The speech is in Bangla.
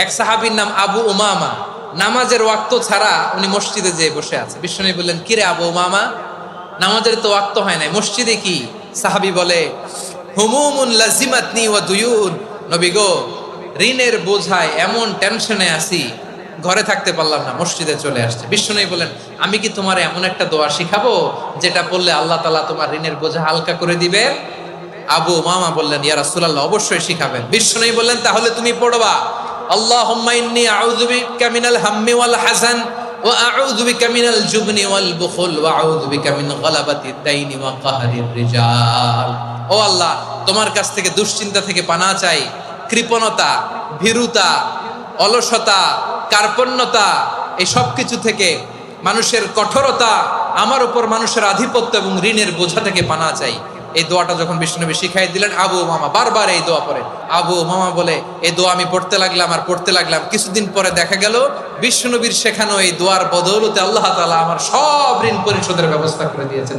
এক সাহাবীর নাম আবু উমামা, নামাজের ওয়াক্ত ছাড়া উনি মসজিদে যেয়ে বসে আছে। বিশ্বনবী বললেন, কিরে আবু উমামা, নামাজের তো ওয়াক্ত হয় নাই, মসজিদে কি? সাহাবী বলে, হুমুমুন লাজিমাতনি ওয়া দুয়ুন। নবী গো, ঋণের বোঝায় এমন টেনশনে আছি, ঘরে থাকতে পারলাম না, মসজিদে চলে আসছে। বিশ্বনবী বলেন, আমি কি তোমার এমন একটা দোয়া শিখাবো যেটা পড়লে আল্লাহ তাআলা তোমার ঋণের বোঝা হালকা করে দিবেন? আবু উমামা বললেন, ইয়া রাসূলুল্লাহ, অবশ্যই শিখাবেন। বিশ্বনবী বললেন, তাহলে তুমি পড়বা, আল্লাহুম্মা ইন্নী আউযু বিকা মিনাল হাম্মি ওয়াল হাযান ওয়া আউযু বিকা মিনাল জুবনি ওয়াল বুখল ওয়া আউযু বিকা মিন গালাবাতিদ দাইনি ওয়া কাহরির রিজাল। ও আল্লাহ, তোমার কাছ থেকে দুশ্চিন্তা থেকে পানাহ চাই, কৃপণতা, ভীরুতা, অলসতা, কার্পণ্যতা, এই সব কিছু থেকে, মানুষের কঠোরতা, আমার উপর মানুষের আধিপত্য এবং ঋণের বোঝা থেকে পানাহ চাই। এই দোয়াটা যখন বিষ্ণুনবী শিখাই দিলেন, আবু উমামা বারবার এই দোয়া পড়ে। আবু উমামা বলে, এই দোয়া আমি পড়তে লাগলাম। কিছুদিন পরে দেখা গেল বিষ্ণুনবীর শেখানো এই দোয়ার বদৌলতে আল্লাহ তাআলা আমার সব ঋণ পরিশোধের ব্যবস্থা করে দিয়েছেন।